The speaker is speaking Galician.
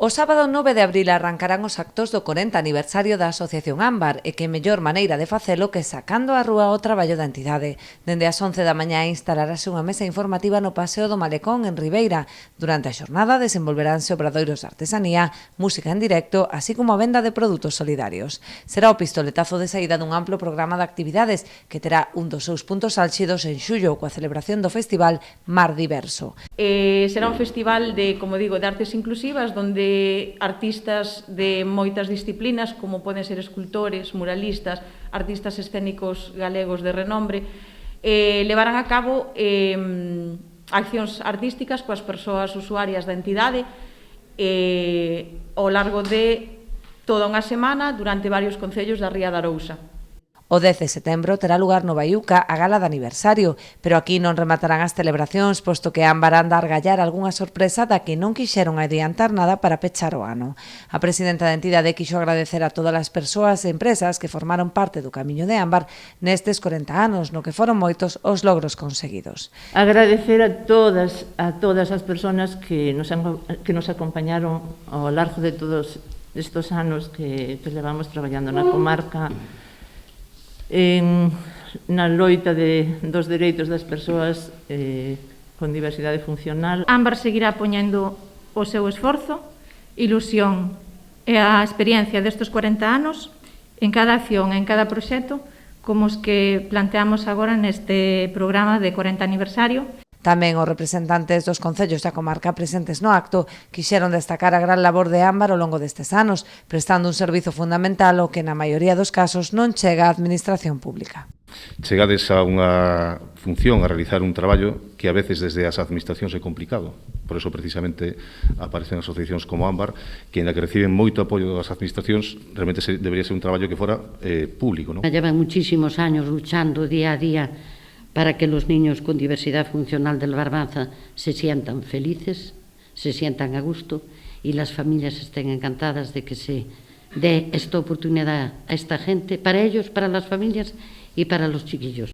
O sábado 9 de abril arrancarán os actos do 40 aniversario da Asociación Ámbar e que mellor maneira de facelo que sacando á rúa o traballo da entidade. Dende as 11 da mañá instalarase unha mesa informativa no Paseo do Malecón en Ribeira. Durante a xornada desenvolveranse obradoiros de artesanía, música en directo, así como a venda de produtos solidarios. Será o pistoletazo de saída dun amplo programa de actividades que terá un dos seus puntos álxidos en xullo coa celebración do festival Mar Diverso. Será un festival de, como digo, de artes inclusivas, donde artistas de moitas disciplinas, como poden ser escultores, muralistas, artistas escénicos galegos de renombre, levarán a cabo accións artísticas coas persoas usuarias da entidade ao largo de toda unha semana durante varios concellos da Ría de Arousa. O 10 de setembro terá lugar no Baiuca a gala de aniversario, pero aquí non rematarán as celebracións, posto que Ámbar anda a argallar algunha sorpresa da que non quixeron adiantar nada para pechar o ano. A presidenta da entidade quixo agradecer a todas as persoas e empresas que formaron parte do camiño de Ámbar nestes 40 anos, no que foron moitos os logros conseguidos. Agradecer a todas as persoas que nos acompañaron ao largo de todos estes anos que levamos traballando na comarca, na loita dos dereitos das persoas con diversidade funcional. Ámbar seguirá poñendo o seu esforzo, ilusión e a experiencia destes 40 anos en cada acción, en cada proxecto, como os que planteamos agora neste programa de 40 aniversario. Tamén os representantes dos concellos da comarca presentes no acto quixeron destacar a gran labor de Ámbar ao longo destes anos, prestando un servizo fundamental ao que na maioría dos casos non chega a administración pública. Chegades a unha función, a realizar un traballo que a veces desde as administracións é complicado. Por eso precisamente aparecen asociacións como Ámbar, que na que reciben moito apoio das administracións, realmente debería ser un traballo que fora público, ¿no? Llevan muchísimos años luchando día a día para que los niños con diversidad funcional del Barbanza se sientan felices, se sientan a gusto y las familias estén encantadas de que se dé esta oportunidad a esta gente, para ellos, para las familias y para los chiquillos.